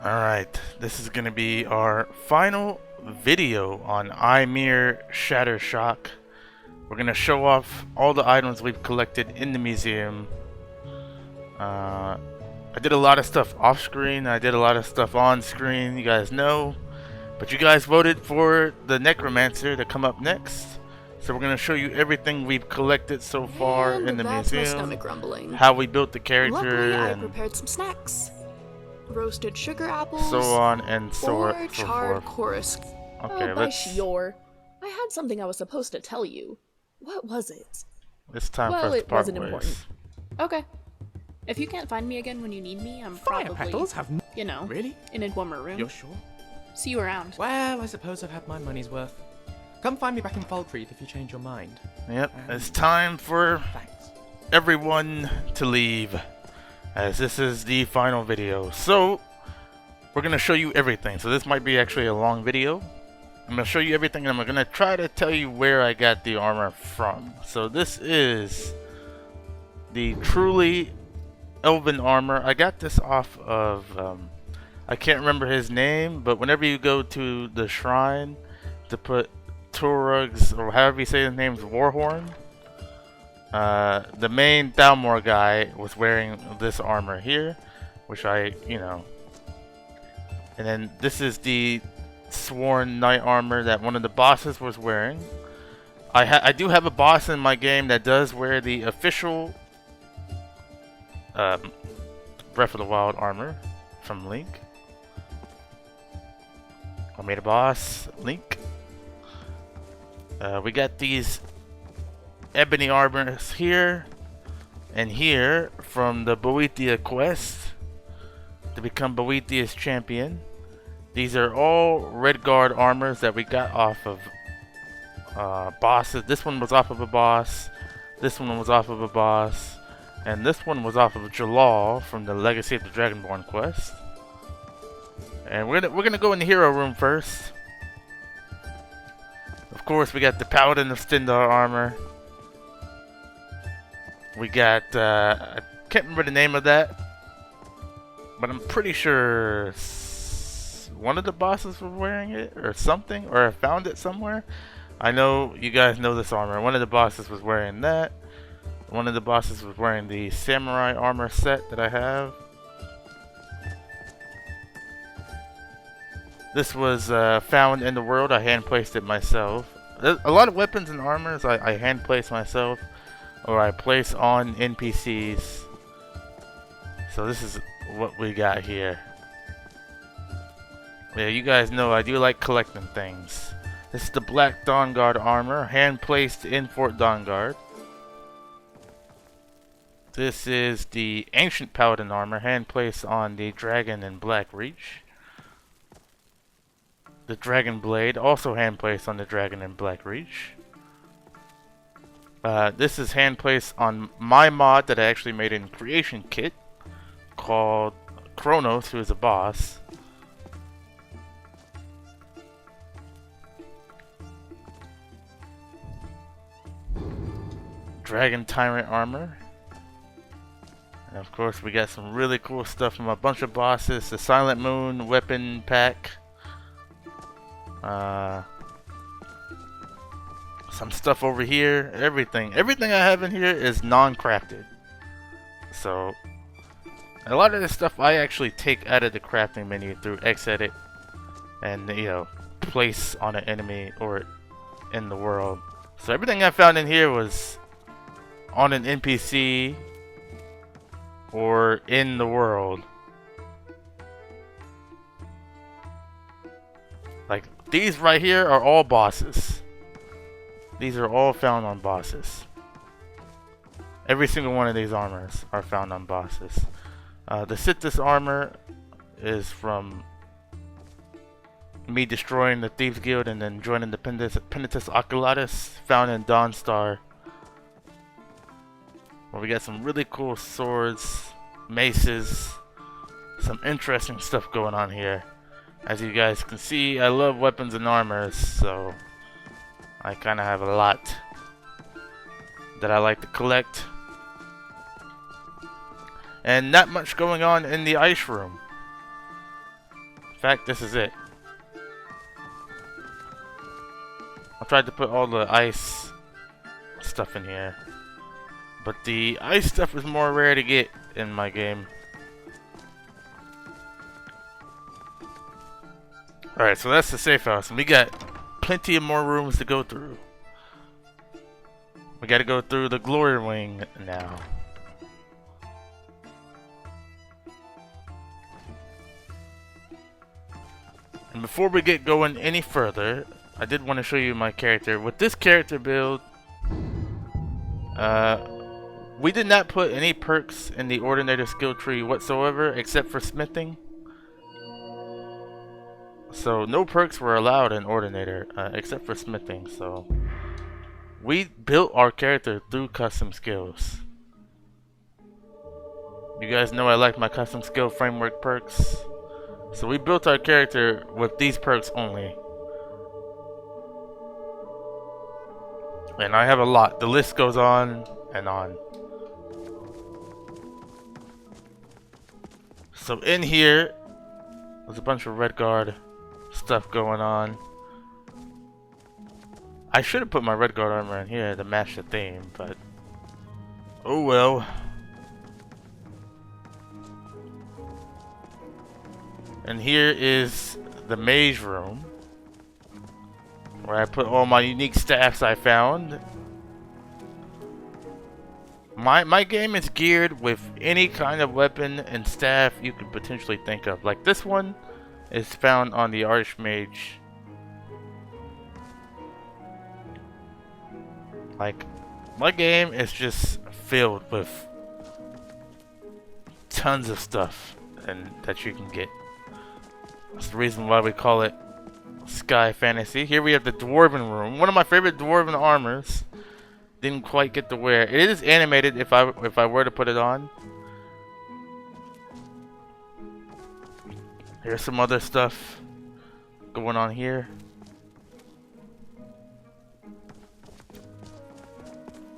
Alright, this is going to be our final video on Eimir Shatter-Shock. We're going to show off all the items we've collected in the museum. I did a lot of stuff off screen, I did a lot of stuff on screen, you guys know. But you guys voted for the Necromancer to come up next. So we're going to show you everything we've collected so far in the that's museum. my stomach rumbling. How we built the character. Luckily, I and prepared some snacks. Roasted sugar apples. so on and so or forth. charred chorus. Okay, let's... I had something I was supposed to tell you. What was it? It's time well, for us to it part wasn't ways. important. Okay. If you can't find me again when you need me, I'm Fire probably, petals have you know, Really? in a warmer room. You're sure? See you around. Well, I suppose I've had my money's worth. Come find me back in Falkreath if you change your mind. Yep, it's time for Thanks. everyone to leave, as this is the final video. So, we're going to show you everything. So this might be actually a long video. I'm going to show you everything, and I'm going to try to tell you where I got the armor from. So this is the truly elven armor. I got this off of, I can't remember his name, but whenever you go to the shrine to put Turug's, or however you say his name's Warhorn, the main Thalmor guy was wearing this armor here, which I, and then this is the sworn knight armor that one of the bosses was wearing. I do have a boss in my game that does wear the official Breath of the Wild armor from Link. I made a boss, Link. We got these ebony armors here and here from the Boethia quest to become Boethia's champion. These are all Redguard armors that we got off of bosses. This one was off of a boss, this one was off of a boss, and this one was off of Jalal from the Legacy of the Dragonborn quest. And we're gonna go in the hero room first. Of course, we got the Paladin of Stendar armor. We got I can't remember the name of that, but I'm pretty sure one of the bosses was wearing it or something, or I found it somewhere. I know you guys know this armor. One of the bosses was wearing that. One of the bosses was wearing the samurai armor set that I have. This was found in the world. I hand placed it myself. A lot of weapons and armors I hand place myself, or I place on NPCs. So this is what we got here. Yeah, you guys know I do like collecting things. This is the Black Dawnguard armor, hand placed in Fort Dawnguard. This is the Ancient Paladin armor, hand placed on the Dragon in Black Reach. The Dragon Blade, also hand placed on the Dragon in Black Reach. This is hand placed on my mod that I actually made in Creation Kit, called Kronos, who is a boss. Dragon Tyrant armor. And of course we got some really cool stuff from a bunch of bosses. The Silent Moon weapon pack. Some stuff over here. Everything I have in here is non-crafted. So a lot of this stuff I actually take out of the crafting menu through Xedit and place on an enemy or in the world. So everything I found in here was on an NPC or in the world. Like these right here are all bosses. These are all found on bosses. Every single one of these armors are found on bosses. The Sithis armor is from me destroying the Thieves Guild and then joining the Penitus Oculatus, found in Dawnstar. Well, we got some really cool swords, maces, some interesting stuff going on here. As you guys can see, I love weapons and armors, so I kind of have a lot that I like to collect. And not much going on in the ice room. fact, this is it. I tried to put all the ice stuff in here, but the ice stuff is more rare to get in my game. Alright, so that's the safe house, and we got plenty of more rooms to go through. We gotta go through the glory wing now. And before we get going any further, I did want to show you my character. With this character build, we did not put any perks in the Ordinator skill tree whatsoever, except for smithing. So no perks were allowed in Ordinator, except for smithing. So we built our character through custom skills. You guys know I like my custom skill framework perks. So we built our character with these perks only. And I have a lot. The list goes on and on. So in here, there's a bunch of Red Guard stuff going on. I should have put my Red Guard armor in here to match the theme, but oh well. And here is the mage room, where I put all my unique staffs I found. My game is geared with any kind of weapon and staff you could potentially think of. Like this one is found on the Archmage. Like, my game is just filled with tons of stuff and that you can get. That's the reason why we call it SkyFantasy. Here we have the Dwarven room. One of my favorite Dwarven armors. Didn't quite get to wear. It is animated if I were to put it on. Here's some other stuff going on here.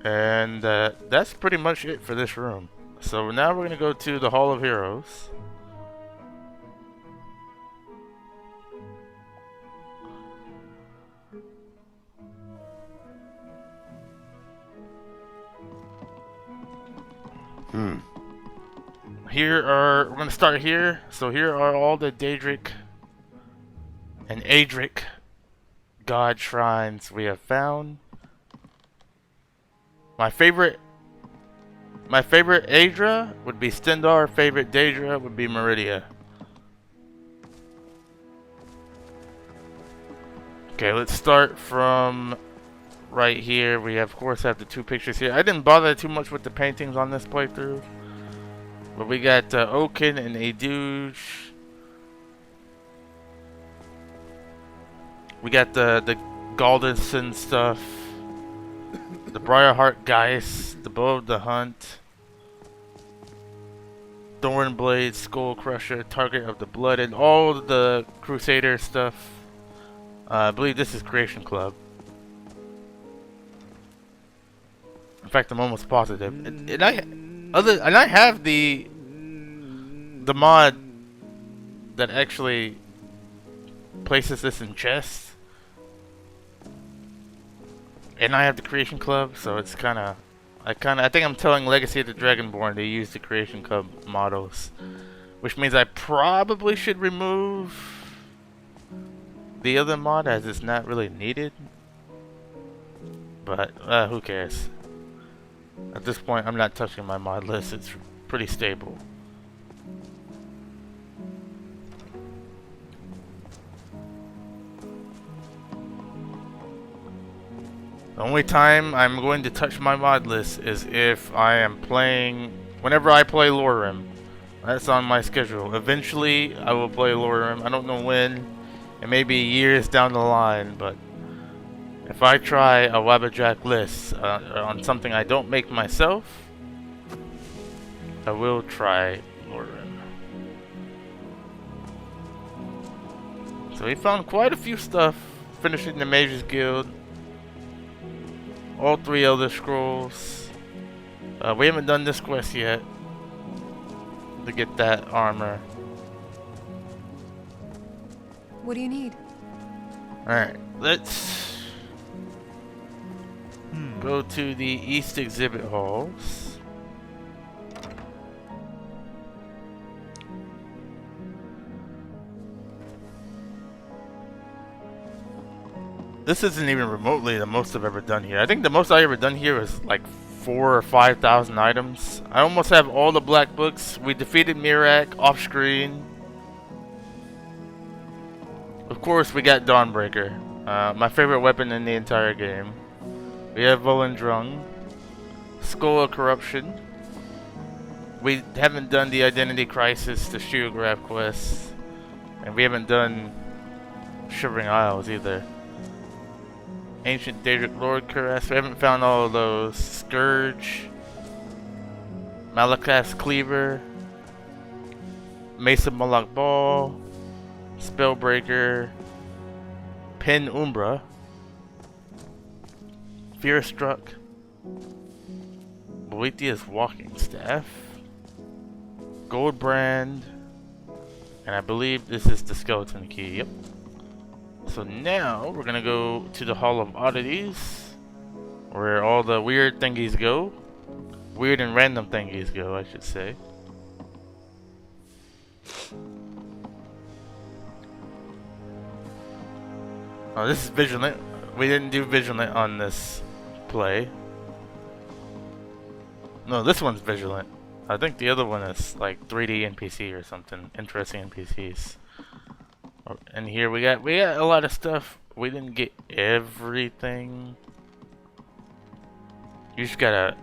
And that's pretty much it for this room. So now we're gonna go to the Hall of Heroes. We're gonna start here. So here are all the Daedric and Adric god shrines we have found. My favorite Aedra would be Stendarr. Favorite Daedra would be Meridia. Okay, let's start from right here. We of course have the two pictures here. I didn't bother too much with the paintings on this playthrough, but we got Oaken and Aduge. We got the Galdenson stuff. The Briarheart Geist, the Bow of the Hunt, Thornblade, Skull Crusher, Target of the Blood, and all the Crusader stuff. I believe this is Creation Club. In fact, I'm almost positive. And I have the mod that actually places this in chests. And I have the Creation Club, so it's I think I'm telling Legacy of the Dragonborn to use the Creation Club models, which means I probably should remove the other mod as it's not really needed. But who cares? At this point, I'm not touching my mod list. It's pretty stable. The only time I'm going to touch my mod list is if I am playing, whenever I play Lorim. That's on my schedule. Eventually, I will play Lorim. I don't know when. It may be years down the line, but if I try a Wabbajack list on something I don't make myself, I will try Lorim. So we found quite a few stuff finishing the Mages Guild. All 3 Elder Scrolls. We haven't done this quest yet to get that armor. What do you need? Alright, let's go to the East Exhibit Halls. This isn't even remotely the most I've ever done here. I think the most I ever done here was like 4,000 or 5,000 items. I almost have all the black books. We defeated Mirak off screen. Of course, we got Dawnbreaker, my favorite weapon in the entire game. We have Volendrung, Skull of Corruption. We haven't done the Identity Crisis, the Shiograph quest, and we haven't done Shivering Isles either. Ancient Daedric Lord Caress, we haven't found all of those. Scourge, Malakath's Cleaver, Mesa Moloch Ball, Spellbreaker, Pen Umbra, Fearstruck, Boethia's Walking Staff, Goldbrand, and I believe this is the Skeleton Key. Yep. So now we're gonna go to the Hall of Oddities, where all the weird thingies go. Weird and random thingies go, I should say. Oh, this is Vigilant. We didn't do Vigilant on this play. No, this one's Vigilant. I think the other one is like 3D NPC or something. Interesting NPCs. And here we got a lot of stuff. We didn't get everything. You just gotta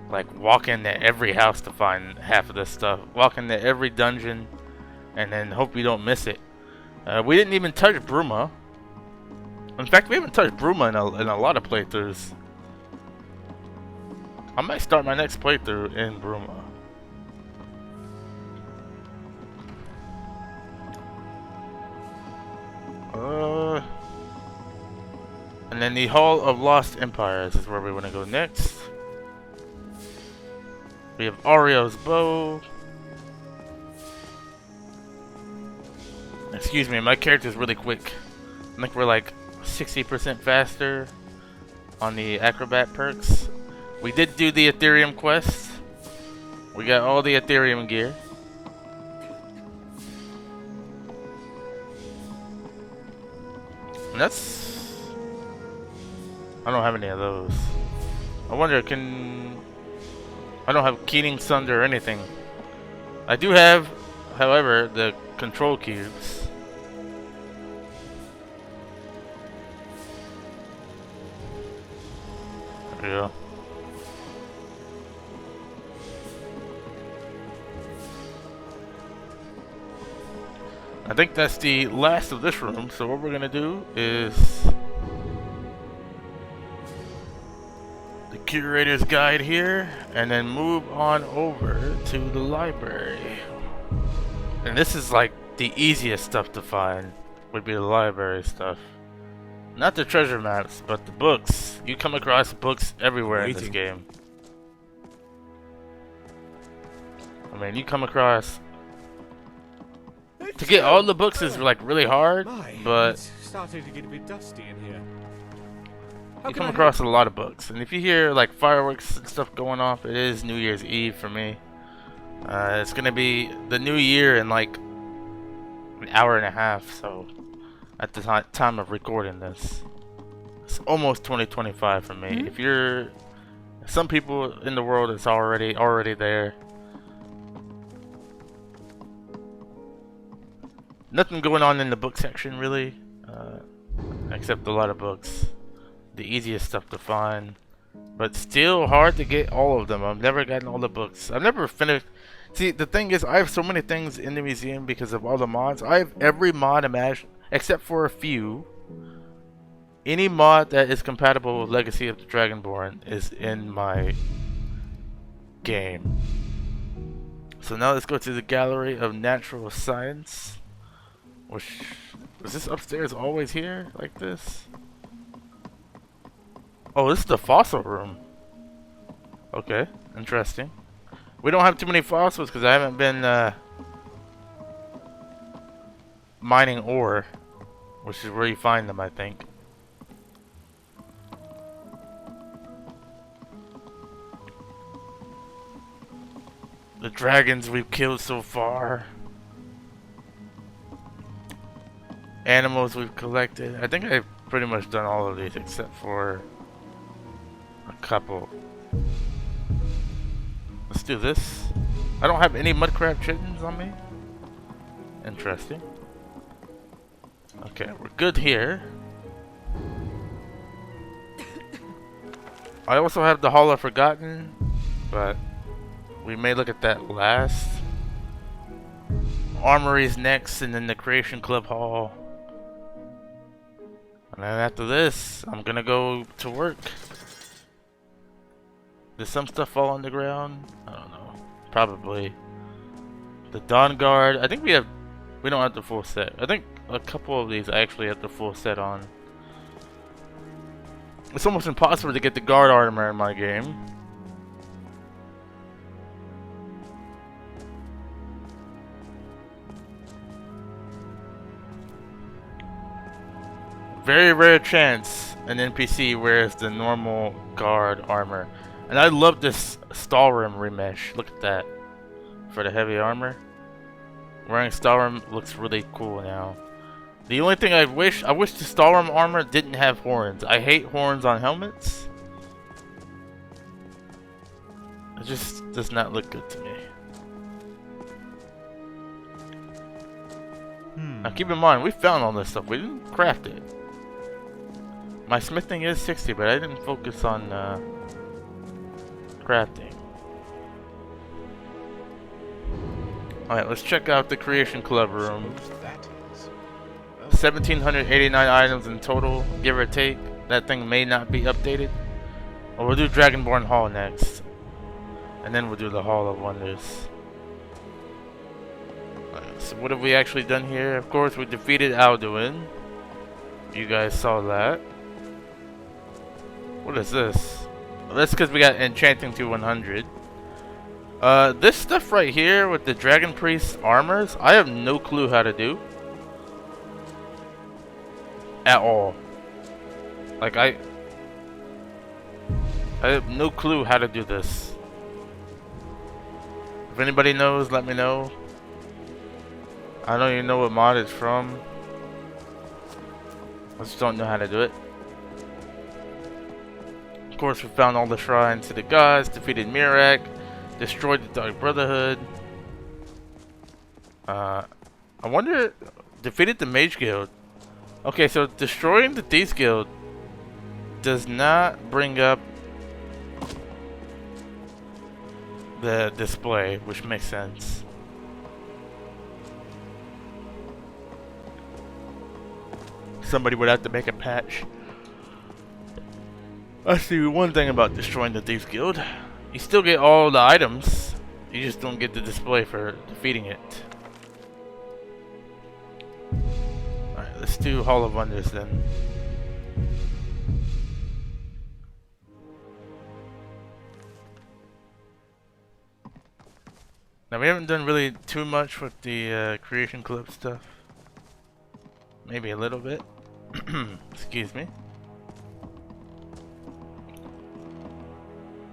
like walk into every house to find half of this stuff. Walk into every dungeon, and then hope you don't miss it. We didn't even touch Bruma. In fact, we haven't touched Bruma in a lot of playthroughs. I might start my next playthrough in Bruma. And then the Hall of Lost Empires is where we want to go next. We have Ario's bow. Excuse me, my character's really quick. I think we're like 60% faster on the acrobat perks. We did do the Ethereum quest. We got all the Ethereum gear. And that's... I don't have any of those. I wonder, I don't have Keening Sunder or anything. I do have, however, the control cubes. There we go. I think that's the last of this room, so what we're gonna do is the curator's guide here, and then move on over to the library. And this is like the easiest stuff to find, would be the library stuff. Not the treasure maps, but the books. You come across books everywhere in this game. I mean, you come across... To get all the books is like really hard, but it's starting to get a bit dusty in here. you come across a lot of books. And if you hear like fireworks and stuff going off, it is New Year's Eve for me. It's gonna be the new year in like an hour and a half, so at the time of recording this, it's almost 2025 for me. If you're some people in the world, it's already there. Nothing going on in the book section really, except a lot of books. The easiest stuff to find, but still hard to get all of them. I've never gotten all the books. I've never finished. See, the thing is, I have so many things in the museum because of all the mods. I have every mod imagined, except for a few. Any mod that is compatible with Legacy of the Dragonborn is in my game. So now let's go to the Gallery of Natural Science. Which, is this upstairs always here like this? Oh, this is the fossil room. Okay, interesting. We don't have too many fossils because I haven't been mining ore. which is where you find them, I think. The dragons we've killed so far. Animals we've collected. I think I've pretty much done all of these except for a couple. Let's do this. I don't have any mudcrab chittens on me. Interesting. Okay, we're good here. I also have the Hall of Forgotten, but we may look at that last. Armory's next, and then the Creation Club Hall. And then after this, I'm gonna go to work. Did some stuff fall on the ground? I don't know. Probably. The Dawn Guard. I think we don't have the full set. I think a couple of these I actually have the full set on. It's almost impossible to get the guard armor in my game. Very rare chance an NPC wears the normal guard armor. And I love this Stalrim remesh. Look at that. For the heavy armor. Wearing Stalrim looks really cool now. The only thing I wish the Stalrim armor didn't have horns. I hate horns on helmets. It just does not look good to me. Now keep in mind, we found all this stuff. We didn't craft it. My smithing is 60, but I didn't focus on crafting. Alright, let's check out the Creation Club room. 1,789 items in total, give or take. That thing may not be updated. Well, we'll do Dragonborn Hall next. And then we'll do the Hall of Wonders. Alright, so what have we actually done here? Of course, we defeated Alduin. You guys saw that. What is this? Well, that's because we got Enchanting to 100. This stuff right here with the Dragon Priest armors, I have no clue how to do. At all. Like, I have no clue how to do this. If anybody knows, let me know. I don't even know what mod it's from. I just don't know how to do it. Of course, we found all the shrines to the gods, defeated Mirak, destroyed the Dark Brotherhood. I wonder, defeated the Mage Guild. Okay, so destroying the Thieves Guild does not bring up the display, which makes sense. Somebody would have to make a patch. That's the one thing about destroying the Thieves Guild. You still get all the items, you just don't get the display for defeating it. Alright, let's do Hall of Wonders then. Now we haven't done really too much with the Creation Club stuff. Maybe a little bit. Excuse me.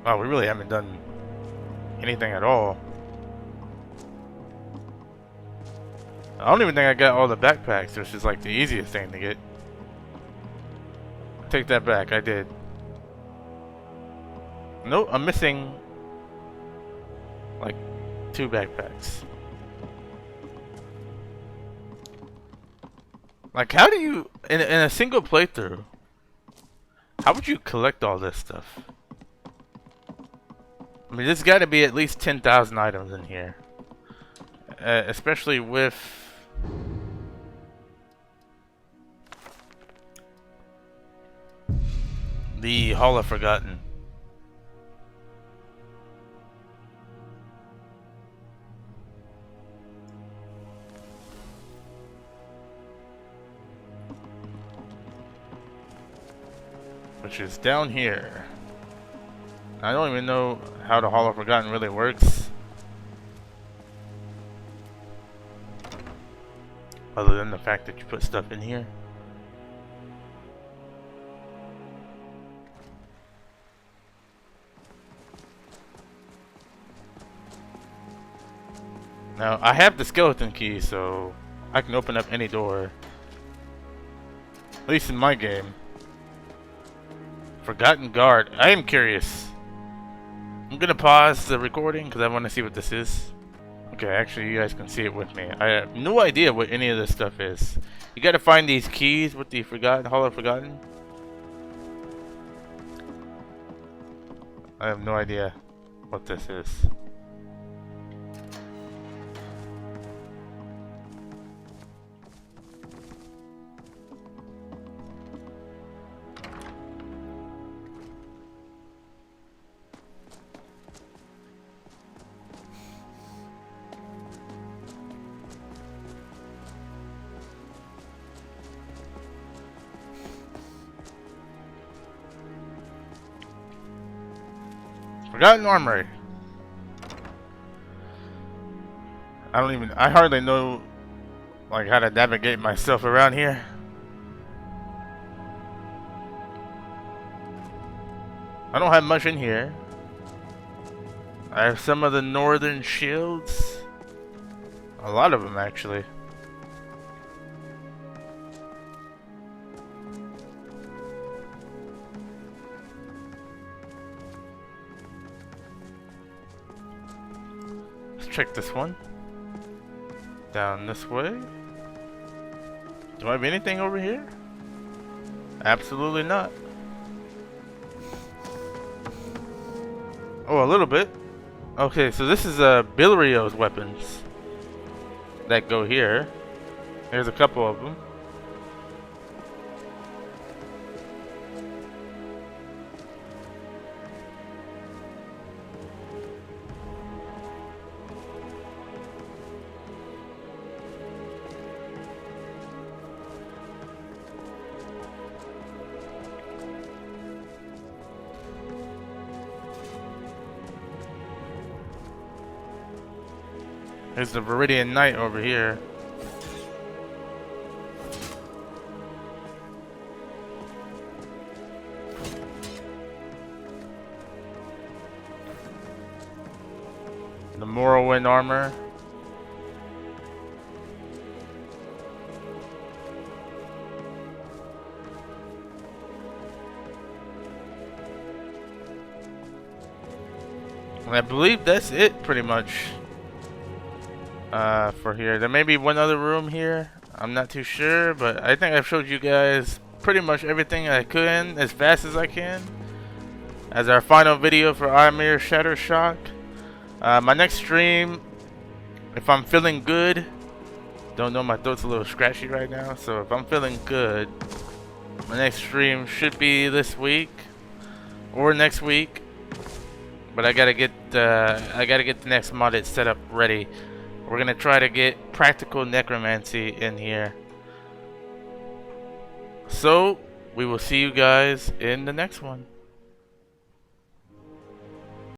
Oh, we really haven't done anything at all. I don't even think I got all the backpacks, which is like the easiest thing to get. Take that back, I did. Nope, I'm missing like 2 backpacks. Like, how do you, in a single playthrough, how would you collect all this stuff? I mean, there's got to be at least 10,000 items in here. Especially with the Hall of Forgotten. Which is down here. I don't even know how the Hall of Forgotten really works. Other than the fact that you put stuff in here. Now, I have the skeleton key, so I can open up any door. At least in my game. Forgotten Guard. I am curious. I'm gonna pause the recording because I want to see what this is. Okay, actually you guys can see it with me. I have no idea what any of this stuff is. You gotta find these keys with the Hall of Forgotten. I have no idea what this is. Forgotten Armory. I hardly know like how to navigate myself around here. I don't have much in here. I have some of the northern shields. A lot of them actually. Check this one. Down this way. Do I have anything over here? Absolutely not. Oh, a little bit. Okay, so this is Bilrio's weapons that go here. There's a couple of them. There's the Viridian Knight over here. The Morrowind armor. And I believe that's it pretty much. For here. There may be one other room here. I'm not too sure, but I think I've showed you guys pretty much everything I can as fast as I can. As our final video for Eimir Shatter-Shock. My next stream, if I'm feeling good, don't know, my throat's a little scratchy right now, so if I'm feeling good, my next stream should be this week or next week. But I gotta get the next modded setup ready. We're gonna try to get practical necromancy in here. So we will see you guys in the next one.